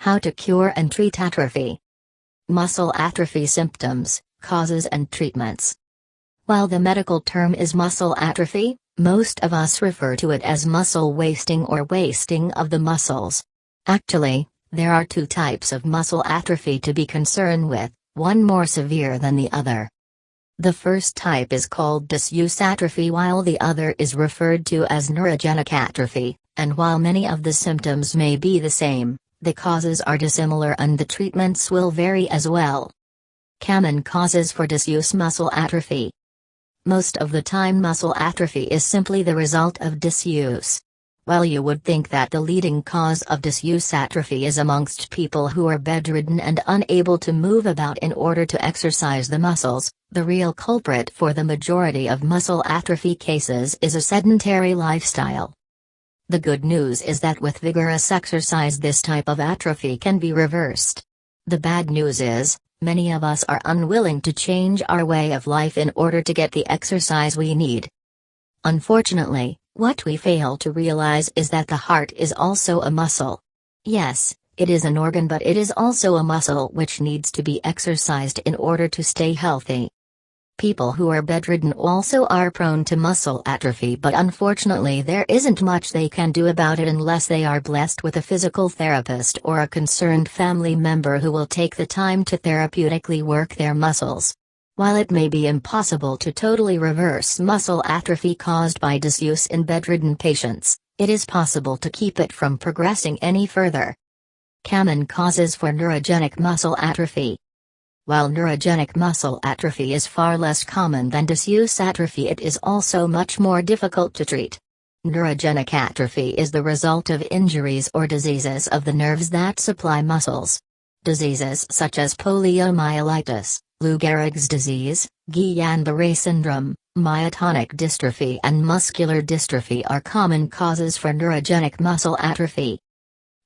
How to cure and treat atrophy. Muscle atrophy symptoms, causes and treatments. While the medical term is muscle atrophy, most of us refer to it as muscle wasting or wasting of the muscles. Actually, there are two types of muscle atrophy to be concerned with, one more severe than the other. The first type is called disuse atrophy while the other is referred to as neurogenic atrophy, and while many of the symptoms may be the same, the causes are dissimilar and the treatments will vary as well. Common causes for disuse muscle atrophy. Most of the time muscle atrophy is simply the result of disuse. While you would think that the leading cause of disuse atrophy is amongst people who are bedridden and unable to move about in order to exercise the muscles, the real culprit for the majority of muscle atrophy cases is a sedentary lifestyle. The good news is that with vigorous exercise this type of atrophy can be reversed. The bad news is, many of us are unwilling to change our way of life in order to get the exercise we need. Unfortunately, what we fail to realize is that the heart is also a muscle. Yes, it is an organ, but it is also a muscle which needs to be exercised in order to stay healthy. People who are bedridden also are prone to muscle atrophy, but unfortunately there isn't much they can do about it unless they are blessed with a physical therapist or a concerned family member who will take the time to therapeutically work their muscles. While it may be impossible to totally reverse muscle atrophy caused by disuse in bedridden patients, it is possible to keep it from progressing any further. Common causes for neurogenic muscle atrophy. While neurogenic muscle atrophy is far less common than disuse atrophy, it is also much more difficult to treat. Neurogenic atrophy is the result of injuries or diseases of the nerves that supply muscles. Diseases such as poliomyelitis, Lou Gehrig's disease, Guillain-Barré syndrome, myotonic dystrophy and muscular dystrophy are common causes for neurogenic muscle atrophy.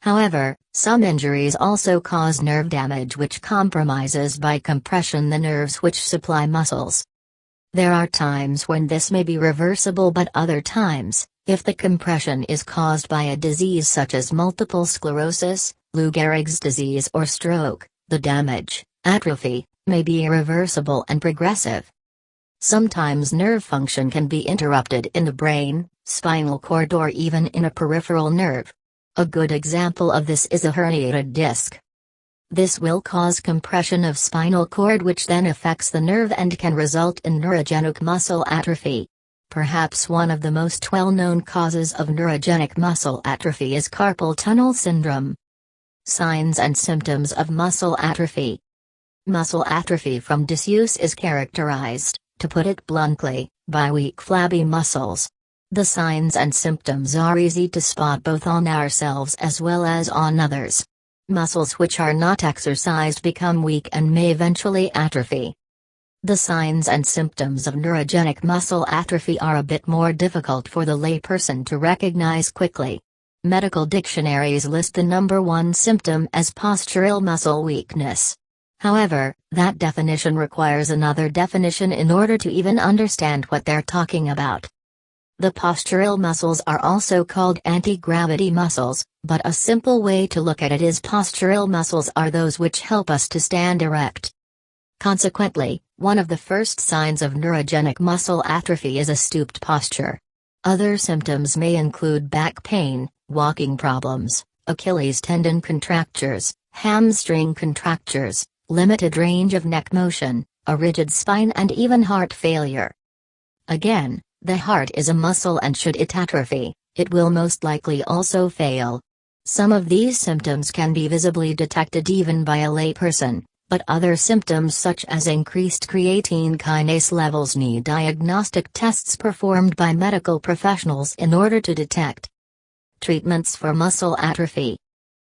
However, some injuries also cause nerve damage which compromises by compression the nerves which supply muscles. There are times when this may be reversible, but other times, if the compression is caused by a disease such as multiple sclerosis, Lou Gehrig's disease or stroke, the damage, atrophy, may be irreversible and progressive. Sometimes nerve function can be interrupted in the brain, spinal cord or even in a peripheral nerve. A good example of this is a herniated disc. This will cause compression of spinal cord which then affects the nerve and can result in neurogenic muscle atrophy. Perhaps one of the most well-known causes of neurogenic muscle atrophy is carpal tunnel syndrome. Signs and symptoms of muscle atrophy. Muscle atrophy from disuse is characterized, to put it bluntly, by weak flabby muscles. The signs and symptoms are easy to spot both on ourselves as well as on others. Muscles which are not exercised become weak and may eventually atrophy. The signs and symptoms of neurogenic muscle atrophy are a bit more difficult for the layperson to recognize quickly. Medical dictionaries list the number one symptom as postural muscle weakness. However, that definition requires another definition in order to even understand what they're talking about. The postural muscles are also called anti-gravity muscles, but a simple way to look at it is postural muscles are those which help us to stand erect. Consequently, one of the first signs of neurogenic muscle atrophy is a stooped posture. Other symptoms may include back pain, walking problems, Achilles tendon contractures, hamstring contractures, limited range of neck motion, a rigid spine and even heart failure. Again, the heart is a muscle and should it atrophy, it will most likely also fail. Some of these symptoms can be visibly detected even by a layperson, but other symptoms such as increased creatine kinase levels need diagnostic tests performed by medical professionals in order to detect. Treatments for muscle atrophy.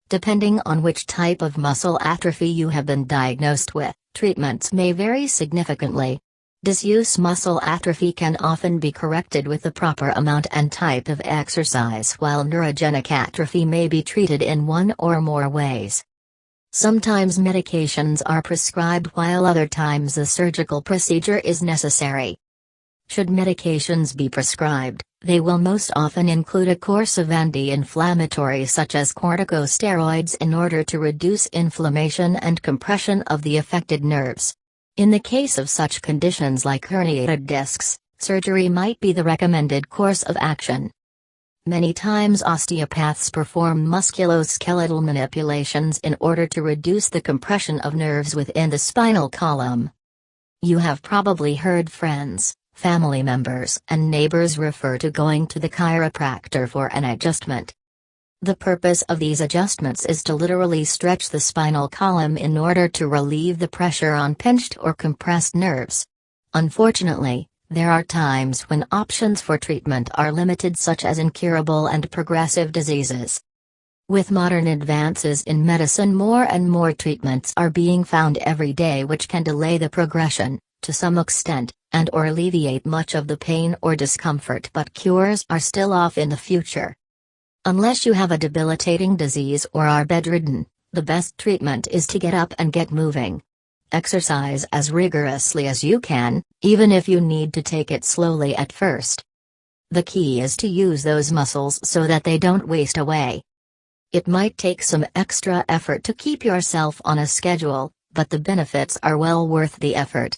Depending on which type of muscle atrophy you have been diagnosed with, treatments may vary significantly. Disuse muscle atrophy can often be corrected with the proper amount and type of exercise, while neurogenic atrophy may be treated in one or more ways. Sometimes medications are prescribed while other times a surgical procedure is necessary. Should medications be prescribed, they will most often include a course of anti-inflammatories such as corticosteroids in order to reduce inflammation and compression of the affected nerves. In the case of such conditions like herniated discs, surgery might be the recommended course of action. Many times osteopaths perform musculoskeletal manipulations in order to reduce the compression of nerves within the spinal column. You have probably heard friends, family members and neighbors refer to going to the chiropractor for an adjustment. The purpose of these adjustments is to literally stretch the spinal column in order to relieve the pressure on pinched or compressed nerves. Unfortunately, there are times when options for treatment are limited, such as incurable and progressive diseases. With modern advances in medicine, more and more treatments are being found every day which can delay the progression, to some extent, and/or alleviate much of the pain or discomfort, but cures are still off in the future. Unless you have a debilitating disease or are bedridden, the best treatment is to get up and get moving. Exercise as rigorously as you can, even if you need to take it slowly at first. The key is to use those muscles so that they don't waste away. It might take some extra effort to keep yourself on a schedule, but the benefits are well worth the effort.